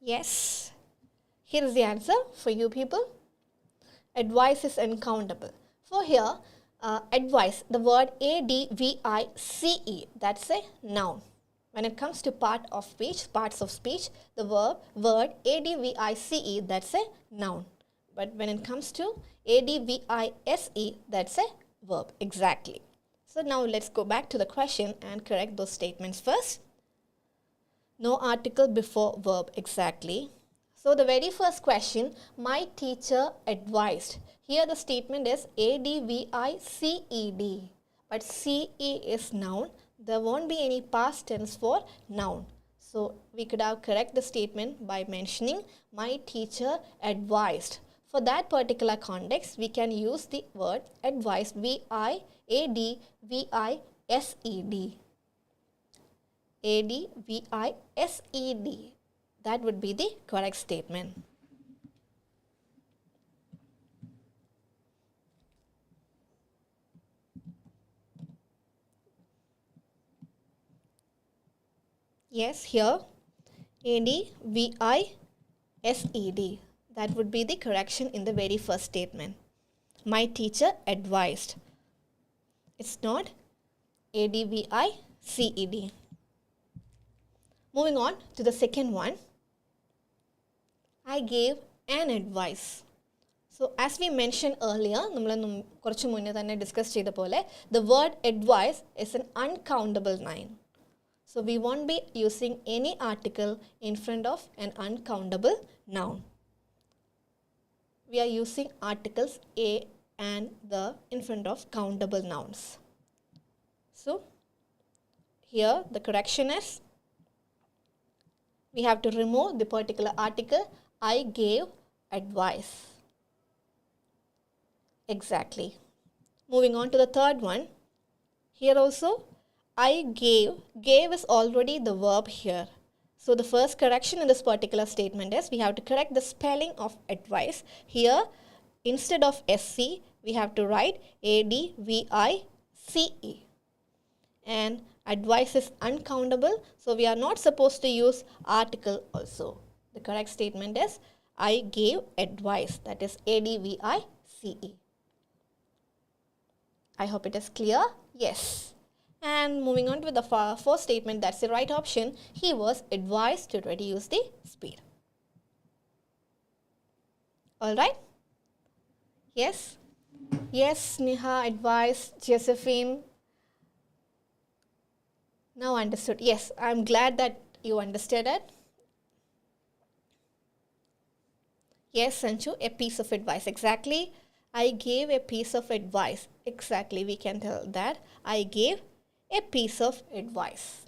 Yes, here is the answer for you people. Advice is uncountable. For here, advice, the word advice, that's a noun. When it comes to parts of speech, the word advice, that's a noun. But when it comes to advise, that's a verb. Exactly. So now let's go back to the question and correct those statements first. No article before verb. Exactly. So the very first question, my teacher advised. Here the statement is adviced, but ce is noun. There won't be any past tense for noun. So we could have correct the statement by mentioning my teacher advised. For that particular context, we can use the word advised, advised. Advised. That would be the correct statement. Yes, here advised. That would be the correction in the very first statement. My teacher advised. It's not advised. Moving on to the second one. I gave an advice. So as we mentioned earlier, the word advice is an uncountable noun. So we won't be using any article in front of an uncountable noun. We are using articles a and the in front of countable nouns. So here the correction is, we have to remove the particular article I gave advice. Exactly. Moving on to the third one. Here also, I gave is already the verb here. So the first correction in this particular statement is, we have to correct the spelling of advice. Here, instead of SC, we have to write ADVICE. And advice is uncountable, so we are not supposed to use article also. The correct statement is, I gave advice, that is ADVICE. I hope it is clear. Yes. And moving on to the fourth statement, that's the right option. He was advised to reduce the speed. Alright? Yes? Yes, Neha advised Josephine. Now understood. Yes, I'm glad that you understood it. Yes, Sanchu, a piece of advice. Exactly. I gave a piece of advice. Exactly, we can tell that. I gave a piece of advice.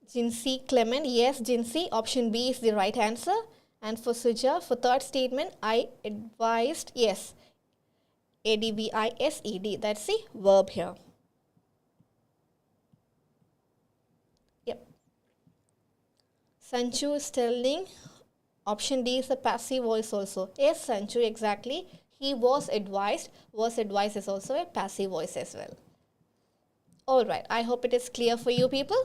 Jinsi Clement. Yes, Jinsi. Option B is the right answer. And for Suja, for third statement, I advised. Yes, ADVISED. That's the verb here. Yep. Sanchu is telling option D is a passive voice also. Yes, Sanchu, exactly. He was advised. Was advised is also a passive voice as well. Alright, I hope it is clear for you people.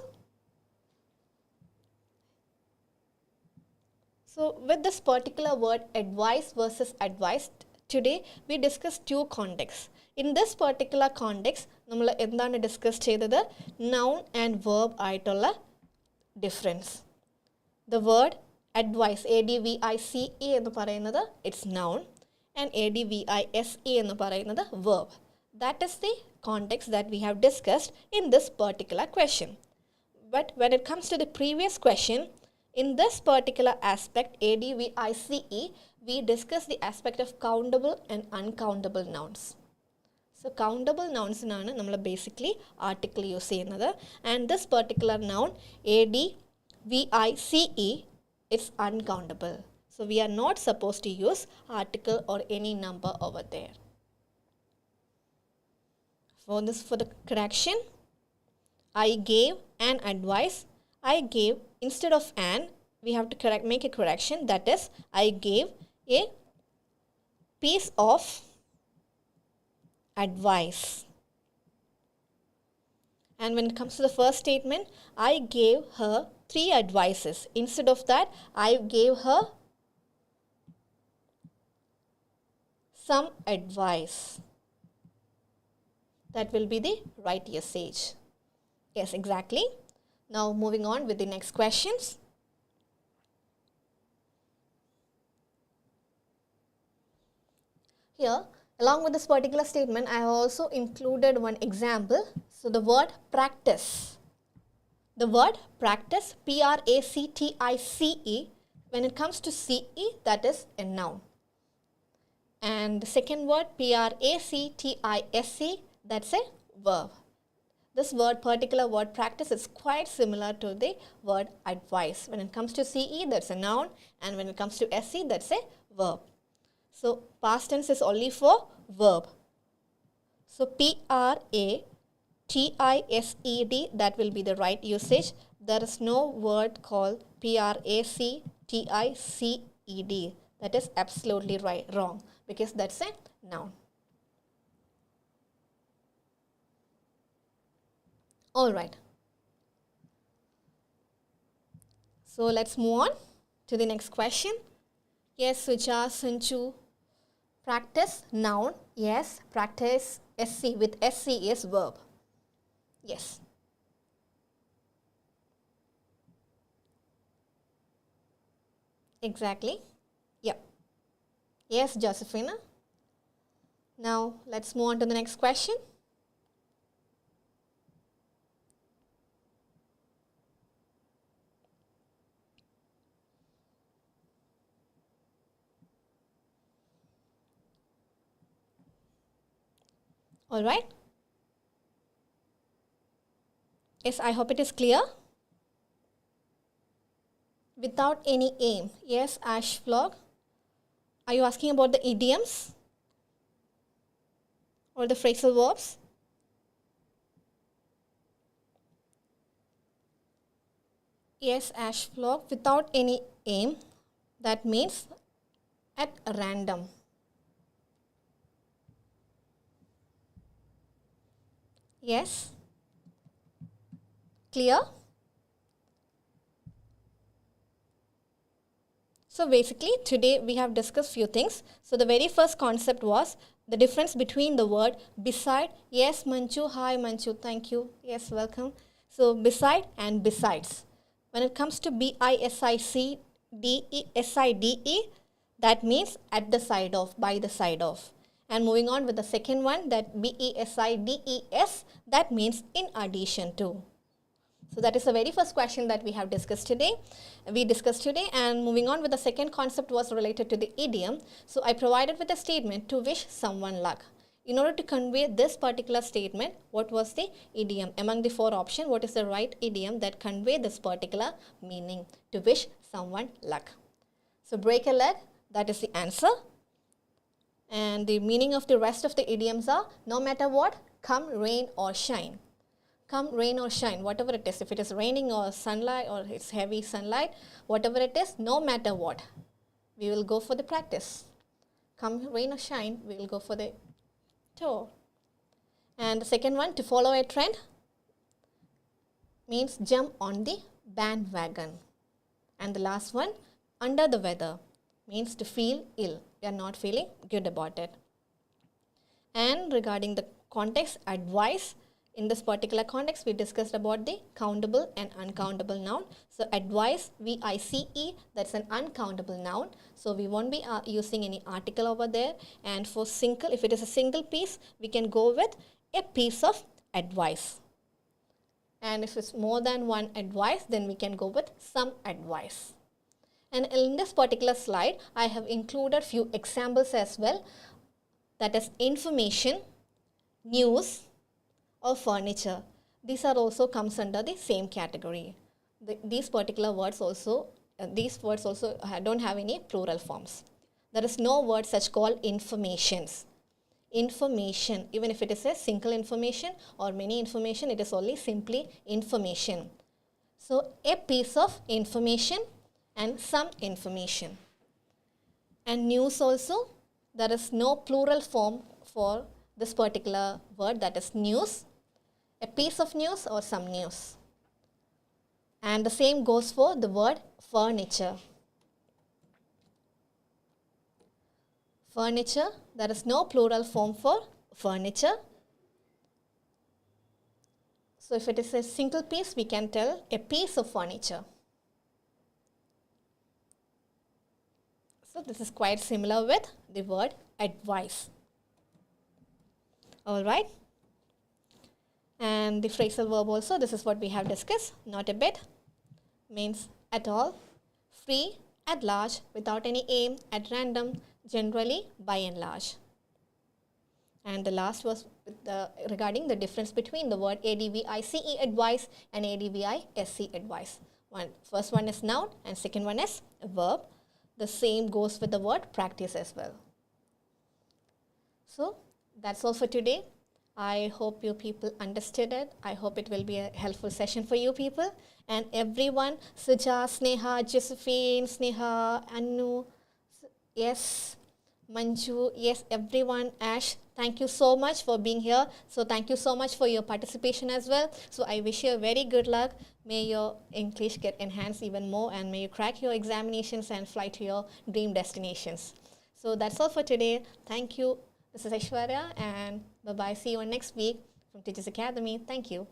So with this particular word advice versus advised, today we discussed two contexts. In this particular context, നമ്മൾ എന്താണ് discuss ചെയ്തത്? Noun and verb ആയിട്ടുള്ള difference. The word advice, ADVICE എന്ന് പറയുന്നത്, it's noun. and advise എന്ന് പറയുന്നത് verb. That is the context that we have discussed in this particular question. But when it comes to the previous question, in this particular aspect, advice, we discuss the aspect of countable and uncountable nouns. So countable nouns ആണ് നമ്മൾ basically article use ചെയ്യുന്നത്, and this particular noun advice is uncountable. So we are not supposed to use article or any number over there. For the correction, I gave an advice. I gave, instead of an, we have to make a correction, that is, I gave a piece of advice. And when it comes to the first statement, I gave her 3 advices. Instead of that, I gave her some advice. That will be the right usage. Yes, exactly. Now moving on with the next questions. Here, along with this particular statement, I have also included one example. So the word practice. The word practice, Practice, when it comes to CE, that is a noun. And the second word, Practice, that's a verb. This particular word practice is quite similar to the word advice. When it comes to CE, that's a noun, and when it comes to SE, that's a verb. So past tense is only for verb. So Practised, that will be the right usage. There is no word called Practiced. That is absolutely wrong, because that's a noun. Alright. So let's move on to the next question. Yes, Sucha, Sanchu. Practice, noun. Yes, practice, SC with SC is verb. Yes. Exactly. Yep. Yes, Josephina. Now let's move on to the next question. All right. Yes, I hope it is clear. Without any aim. Yes, Ash Vlog. Are you asking about the idioms or the phrasal verbs? Yes, Ash Vlog. Without any aim. That means at random. Yes. Clear? So basically today we have discussed few things. So the very first concept was the difference between the word beside. Yes, Manchu. Hi, Manchu. Thank you. Yes, welcome. So beside and besides. When it comes to BISICDE, that means at the side of, by the side of. And moving on with the second one, that BESIDES, that means in addition to. So that is the very first question that we have discussed today. And moving on with the second concept was related to the idiom. So I provided with a statement to wish someone luck. In order to convey this particular statement, what was the idiom? Among the 4 options, what is the right idiom that convey this particular meaning? To wish someone luck. So break a leg, that is the answer. And the meaning of the rest of the idioms are, no matter what, come rain or shine. Come rain or shine, whatever it is. If it is raining or sunlight or it's heavy sunlight, whatever it is, no matter what, we will go for the practice. Come rain or shine, we will go for the tour. And the second one, to follow a trend, means jump on the bandwagon. And the last one, under the weather, means to feel ill. You are not feeling good about it. And regarding the context, advice, In this particular context, we discussed about the countable and uncountable noun. So advice, V-I-C-E, that's an uncountable noun. So we won't be using any article over there. And for single, if it is a single piece, we can go with a piece of advice. And if it's more than one advice, then we can go with some advice. And in this particular slide, I have included few examples as well. That is information, news, or furniture. These are also comes under the same category. These particular words also, don't have any plural forms. There is no word such called informations. Information, even if it is a single information or many information, it is only simply information. So a piece of information and some information. And news also, there is no plural form for this particular word, that is news. A piece of news or some news. And the same goes for the word furniture. Furniture, there is no plural form for furniture. So if it is a single piece, we can tell a piece of furniture. So this is quite similar with the word advice. Alright. And the phrasal verb also, this is what we have discussed. Not a bit means at all, free, at large, without any aim, at random, generally, by and large. And the last was regarding the difference between the word advice advice and advice advice. First one is noun and second one is a verb. The same goes with the word practice as well. So that's all for today. I hope you people understood it. I hope it will be a helpful session for you people. And everyone, Suja, Sneha, Josephine, Sneha, Anu, yes, Manju, yes, everyone, Ash, thank you so much for being here. So thank you so much for your participation as well. So I wish you a very good luck. May your English get enhanced even more and may you crack your examinations and fly to your dream destinations. So that's all for today. Thank you. This is Aishwarya and bye-bye. See you next week from Teachers Academy. Thank you.